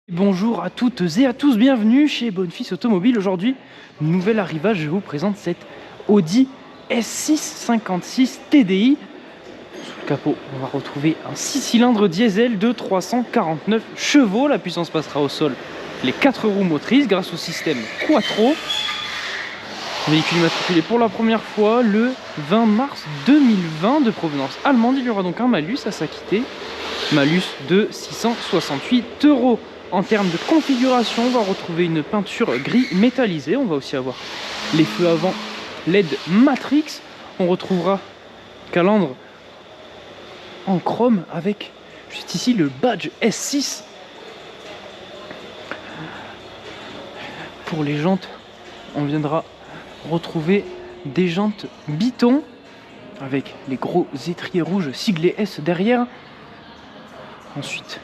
Bonjour à toutes et à tous, bienvenue chez Bonfils Automobile. Aujourd'hui, nouvel arrivage, je vous présente cette Audi S6 56 TDI. Sous le capot, on va retrouver un 6 cylindres diesel de 349 chevaux. La puissance passera au sol les 4 roues motrices grâce au système Quattro. Véhicule immatriculé pour la première fois le 20 mars 2020 de provenance allemande. Il y aura donc un malus à s'acquitter, malus de 668 €. En termes de configuration, on va retrouver une peinture gris métallisé. On va aussi avoir les feux avant LED Matrix. On retrouvera calandre en chrome avec juste ici le badge S6. Pour les jantes, on viendra retrouver des jantes Biton avec les gros étriers rouges siglés S derrière. Ensuite,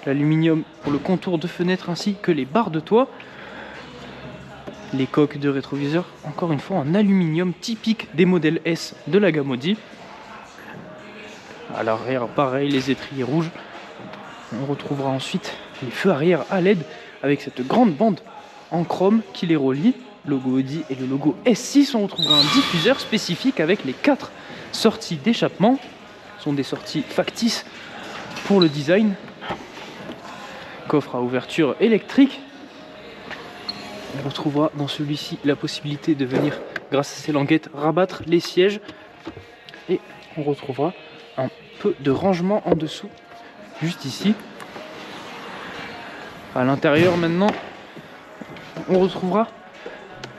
l'aluminium pour le contour de fenêtre ainsi que les barres de toit. Les coques de rétroviseur, encore une fois en aluminium typique des modèles S de la gamme Audi. À l'arrière, pareil, les étriers rouges. On retrouvera ensuite les feux arrière à LED avec cette grande bande en chrome qui les relie. Logo Audi et le logo S6. On retrouvera un diffuseur spécifique avec les 4 sorties d'échappement. Ce sont des sorties factices pour le design. Coffre à ouverture électrique. On retrouvera dans celui-ci la possibilité de venir, grâce à ces languettes, rabattre les sièges. Et on retrouvera un peu de rangement en dessous, juste ici. À l'intérieur maintenant, on retrouvera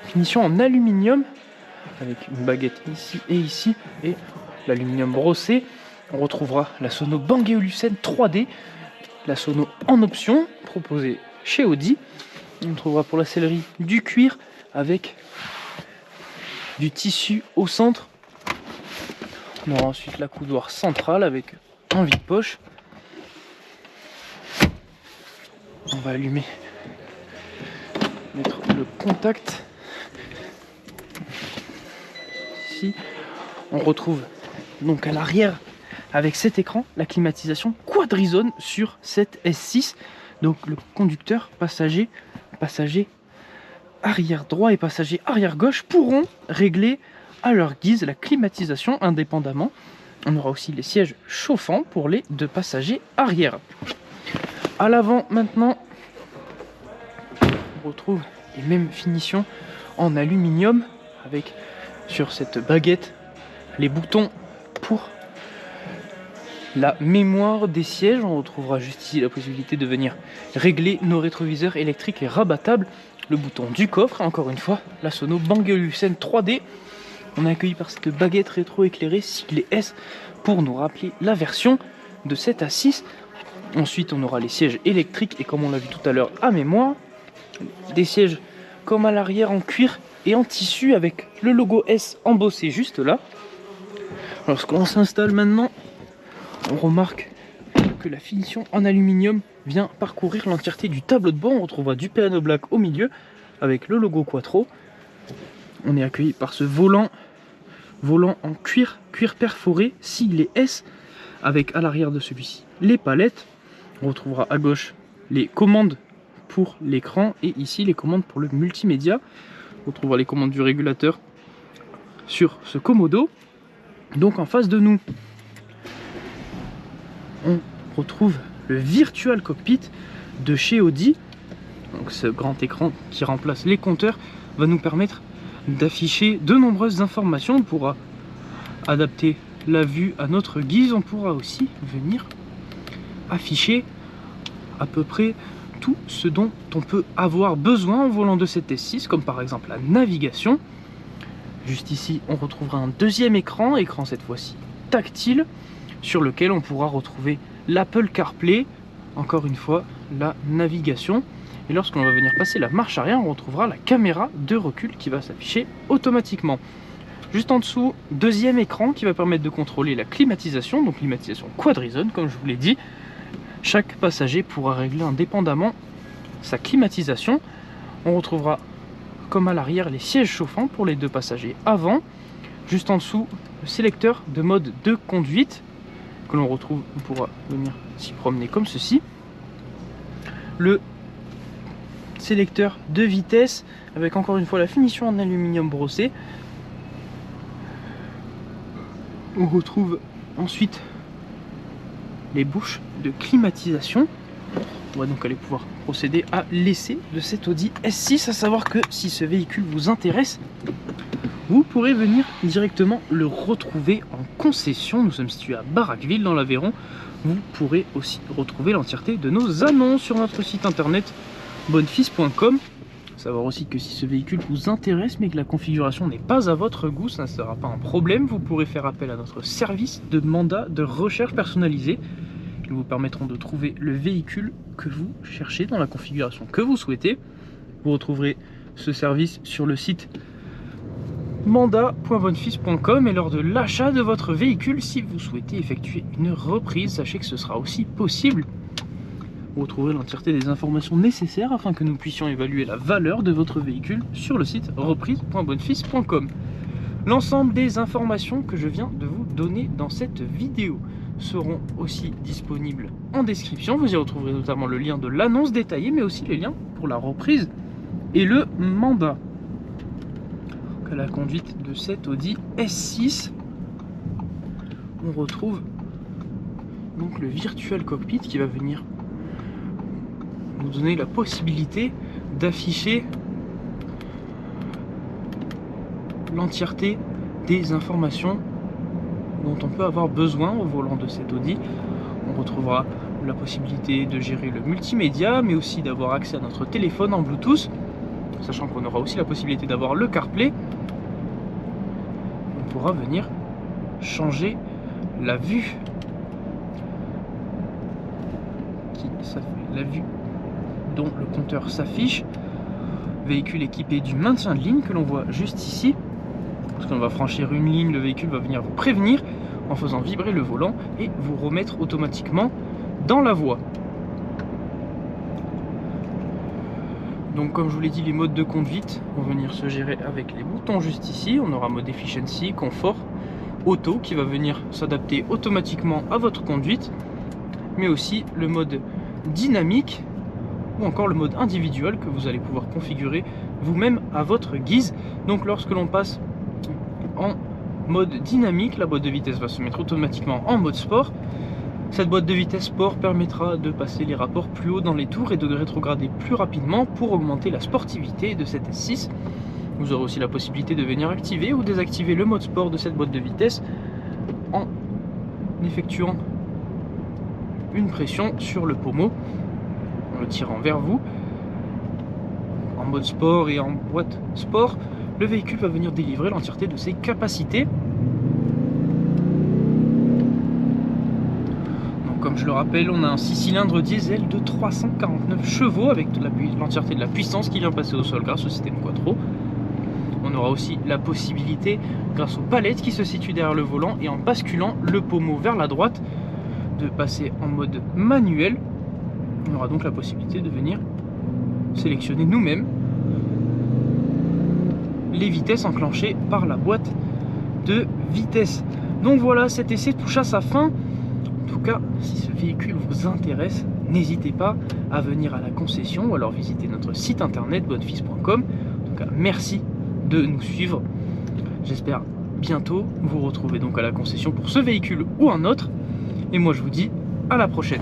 finition en aluminium avec une baguette ici et l'aluminium brossé. On retrouvera la sono Bang & Olufsen 3D, la sono en option proposée chez Audi. On trouvera pour la sellerie du cuir avec du tissu au centre. On aura ensuite la coudoir centrale avec un vide-poche. On va allumer, mettre le contact. Ici, on retrouve donc à l'arrière avec cet écran la climatisation quadrizone sur cette S6. Donc le conducteur, passager arrière droit et passager arrière gauche pourront régler à leur guise la climatisation indépendamment. On aura aussi les sièges chauffants pour les 2 passagers arrière. À l'avant maintenant, on retrouve les mêmes finitions en aluminium avec sur cette baguette les boutons pour la mémoire des sièges. On retrouvera juste ici la possibilité de venir régler nos rétroviseurs électriques et rabattables. Le bouton du coffre, et encore une fois, la sono Bang & Olufsen 3D. On est accueilli par cette baguette rétro-éclairée siglée S pour nous rappeler la version de 7 à 6. Ensuite, on aura les sièges électriques et comme on l'a vu tout à l'heure à mémoire, des sièges comme à l'arrière en cuir et en tissu avec le logo S embossé juste là. Lorsqu'on s'installe maintenant, on remarque que la finition en aluminium vient parcourir l'entièreté du tableau de bord. On retrouvera du piano black au milieu avec le logo Quattro. On est accueilli par ce volant en cuir perforé siglé S avec à l'arrière de celui-ci les palettes. On retrouvera à gauche les commandes pour l'écran et ici les commandes pour le multimédia. On retrouvera les commandes du régulateur sur ce commodo. Donc en face de nous, on retrouve le Virtual Cockpit de chez Audi. Donc ce grand écran qui remplace les compteurs va nous permettre d'afficher de nombreuses informations. On pourra adapter la vue à notre guise. On pourra aussi venir afficher à peu près tout ce dont on peut avoir besoin au volant de cette S6, comme par exemple la navigation. Juste ici, on retrouvera un deuxième écran cette fois-ci tactile, sur lequel on pourra retrouver l'Apple CarPlay, encore une fois la navigation. Et lorsqu'on va venir passer la marche arrière, on retrouvera la caméra de recul qui va s'afficher automatiquement. Juste en dessous, deuxième écran qui va permettre de contrôler la climatisation, donc climatisation quadrizone comme je vous l'ai dit. Chaque passager pourra régler indépendamment sa climatisation. On retrouvera comme à l'arrière les sièges chauffants pour les 2 passagers avant. Juste en dessous, le sélecteur de mode de conduite que l'on retrouve, on pourra venir s'y promener comme ceci. le sélecteur de vitesse avec encore une fois la finition en aluminium brossé. On retrouve ensuite les bouches de climatisation. On va donc aller pouvoir procéder à l'essai de cet Audi S6, à savoir que si ce véhicule vous intéresse, vous pourrez venir directement le retrouver en concession. Nous sommes situés à Baraqueville dans l'Aveyron. Vous pourrez aussi retrouver l'entièreté de nos annonces sur notre site internet bonnefils.com. Savoir aussi que si ce véhicule vous intéresse mais que la configuration n'est pas à votre goût, ça ne sera pas un problème. Vous pourrez faire appel à notre service de mandat de recherche personnalisé. Ils vous permettront de trouver le véhicule que vous cherchez dans la configuration que vous souhaitez. Vous retrouverez ce service sur le site mandat.bonnefils.com et lors de l'achat de votre véhicule, si vous souhaitez effectuer une reprise, sachez que ce sera aussi possible. Vous retrouverez l'entièreté des informations nécessaires afin que nous puissions évaluer la valeur de votre véhicule sur le site reprise.bonnefils.com. L'ensemble des informations que je viens de vous donner dans cette vidéo seront aussi disponibles en description. Vous y retrouverez notamment le lien de l'annonce détaillée, mais aussi les liens pour la reprise et le mandat. À la conduite de cet Audi S6, on retrouve donc le Virtual Cockpit qui va venir nous donner la possibilité d'afficher l'entièreté des informations dont on peut avoir besoin au volant de cet Audi. On retrouvera la possibilité de gérer le multimédia, mais aussi d'avoir accès à notre téléphone en Bluetooth, sachant qu'on aura aussi la possibilité d'avoir le CarPlay. On pourra venir changer la vue, la vue dont le compteur s'affiche. Véhicule équipé du maintien de ligne que l'on voit juste ici. Lorsqu'on va franchir une ligne, le véhicule va venir vous prévenir en faisant vibrer le volant et vous remettre automatiquement dans la voie. Donc comme je vous l'ai dit, les modes de conduite vont venir se gérer avec les boutons juste ici. On aura mode efficiency, confort, auto qui va venir s'adapter automatiquement à votre conduite, mais aussi le mode dynamique ou encore le mode individuel que vous allez pouvoir configurer vous-même à votre guise. Donc lorsque l'on passe en mode dynamique, la boîte de vitesse va se mettre automatiquement en mode sport. Cette boîte de vitesse sport permettra de passer les rapports plus haut dans les tours et de rétrograder plus rapidement pour augmenter la sportivité de cette S6. Vous aurez aussi la possibilité de venir activer ou désactiver le mode sport de cette boîte de vitesse en effectuant une pression sur le pommeau, en le tirant vers vous. En mode sport et en boîte sport, le véhicule va venir délivrer l'entièreté de ses capacités. Donc comme je le rappelle, on a un 6 cylindres diesel de 349 chevaux avec l'entièreté de la puissance qui vient passer au sol grâce au système Quattro. On aura aussi la possibilité, grâce aux palettes qui se situent derrière le volant et en basculant le pommeau vers la droite, de passer en mode manuel. On aura donc la possibilité de venir sélectionner nous-mêmes les vitesses enclenchées par la boîte de vitesse. Donc voilà, cet essai touche à sa fin. En tout cas, si ce véhicule vous intéresse, n'hésitez pas à venir à la concession ou alors visiter notre site internet bonnefils.com. En tout cas, merci de nous suivre. J'espère bientôt vous retrouver donc à la concession pour ce véhicule ou un autre. Et moi je vous dis à la prochaine.